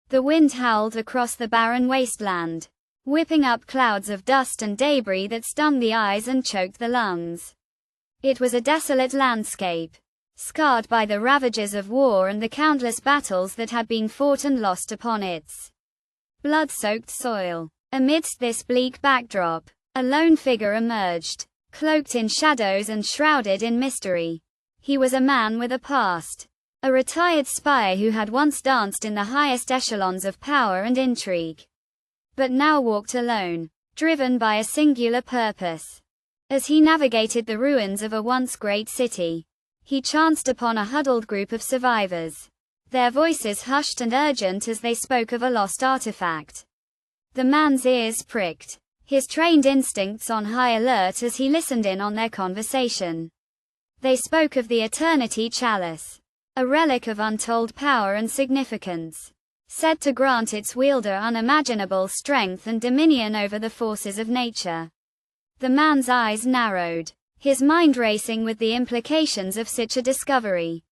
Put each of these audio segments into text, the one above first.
The wind howled across the barren wasteland, whipping up clouds of dust and debris that stung the eyes and choked the lungs. It was a desolate landscape, scarred by the ravages of war and the countless battles that had been fought and lost upon its blood-soaked soil. Amidst this bleak backdrop, a lone figure emerged, cloaked in shadows and shrouded in mystery. He was a man with a past. A retired spy who had once danced in the highest echelons of power and intrigue, but now walked alone, driven by a singular purpose. As he navigated the ruins of a once great city, he chanced upon a huddled group of survivors, their voices hushed and urgent as they spoke of a lost artifact. The man's ears pricked, his trained instincts on high alert as he listened in on their conversation. They spoke of the Eternity Chalice, a relic of untold power and significance, said to grant its wielder unimaginable strength and dominion over the forces of nature. The man's eyes narrowed, his mind racing with the implications of such a discovery.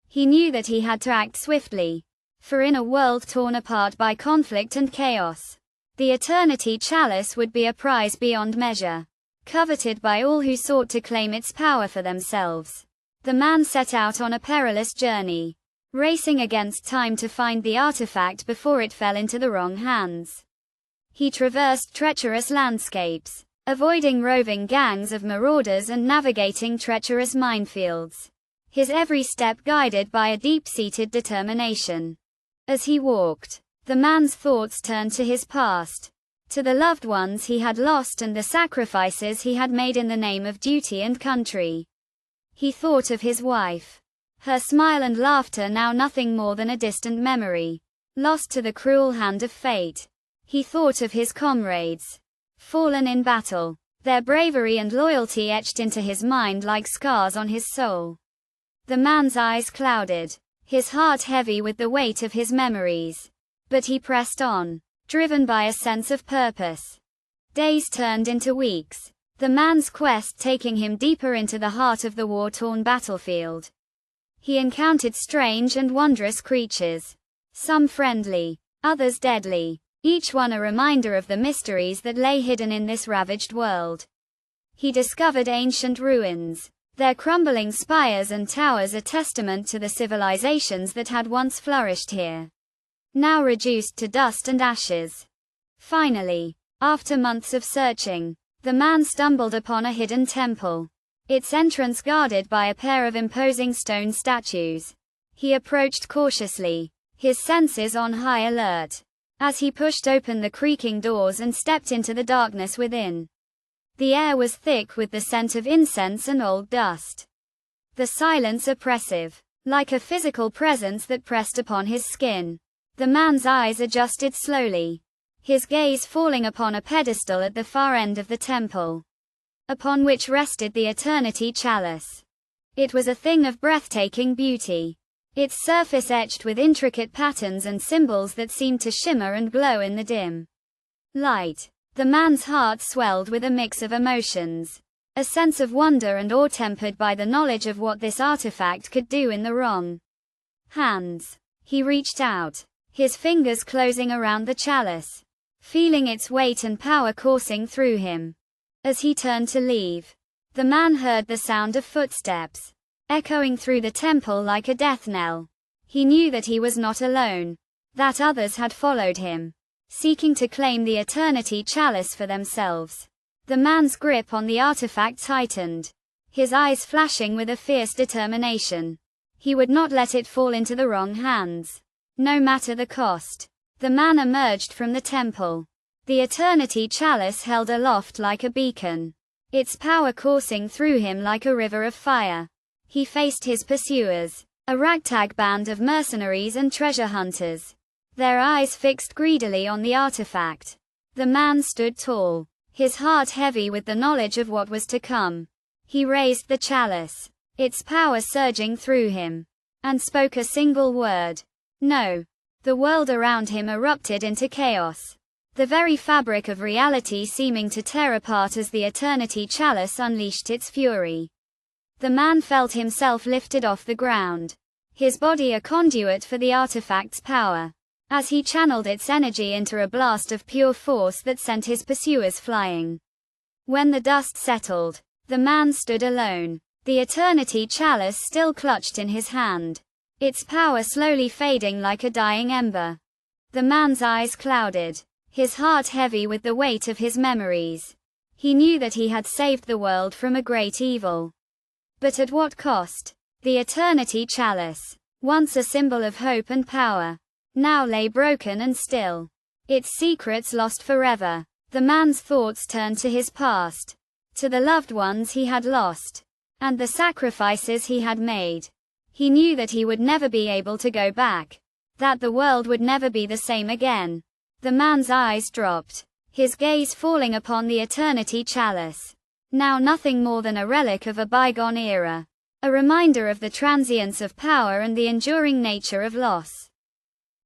He knew that he had to act swiftly, for in a world torn apart by conflict and chaos, the Eternity Chalice would be a prize beyond measure, coveted by all who sought to claim its power for themselves. The man set out on a perilous journey, racing against time to find the artifact before it fell into the wrong hands. He traversed treacherous landscapes, avoiding roving gangs of marauders and navigating treacherous minefields, his every step guided by a deep-seated determination. As he walked, the man's thoughts turned to his past, to the loved ones he had lost and the sacrifices he had made in the name of duty and country. He thought of his wife, her smile and laughter now nothing more than a distant memory, lost to the cruel hand of fate. He thought of his comrades, fallen in battle, their bravery and loyalty etched into his mind like scars on his soul. The man's eyes clouded, his heart heavy with the weight of his memories. But he pressed on, driven by a sense of purpose. Days turned into weeks, the man's quest taking him deeper into the heart of the war-torn battlefield. He encountered strange and wondrous creatures, some friendly, others deadly, each one a reminder of the mysteries that lay hidden in this ravaged world. He discovered ancient ruins, their crumbling spires and towers a testament to the civilizations that had once flourished here, now reduced to dust and ashes. Finally, after months of searching, the man stumbled upon a hidden temple, its entrance guarded by a pair of imposing stone statues. He approached cautiously, his senses on high alert. As he pushed open the creaking doors and stepped into the darkness within, the air was thick with the scent of incense and old dust. The silence oppressive, like a physical presence that pressed upon his skin. The man's eyes adjusted slowly, his gaze falling upon a pedestal at the far end of the temple, upon which rested the Eternity Chalice. It was a thing of breathtaking beauty, its surface etched with intricate patterns and symbols that seemed to shimmer and glow in the dim light. The man's heart swelled with a mix of emotions, a sense of wonder and awe tempered by the knowledge of what this artifact could do in the wrong hands. He reached out, his fingers closing around the chalice, feeling its weight and power coursing through him. As he turned to leave, the man heard the sound of footsteps, echoing through the temple like a death knell. He knew that he was not alone, that others had followed him, seeking to claim the Eternity Chalice for themselves. The man's grip on the artifact tightened, his eyes flashing with a fierce determination. He would not let it fall into the wrong hands, no matter the cost. The man emerged from the temple, the Eternity Chalice held aloft like a beacon, its power coursing through him like a river of fire. He faced his pursuers, a ragtag band of mercenaries and treasure hunters, their eyes fixed greedily on the artifact. The man stood tall, his heart heavy with the knowledge of what was to come. He raised the chalice, its power surging through him, and spoke a single word. No. The world around him erupted into chaos, the very fabric of reality seeming to tear apart as the Eternity Chalice unleashed its fury. The man felt himself lifted off the ground, his body a conduit for the artifact's power. as he channeled its energy into a blast of pure force that sent his pursuers flying. When the dust settled, the man stood alone, the Eternity Chalice still clutched in his hand, its power slowly fading like a dying ember. The man's eyes clouded, his heart heavy with the weight of his memories. He knew that he had saved the world from a great evil. But at what cost? The Eternity Chalice, once a symbol of hope and power, now lay broken and still, its secrets lost forever. The man's thoughts turned to his past, to the loved ones he had lost, and the sacrifices he had made. He knew that he would never be able to go back, that the world would never be the same again. The man's eyes dropped, his gaze falling upon the Eternity Chalice, now nothing more than a relic of a bygone era, a reminder of the transience of power and the enduring nature of loss.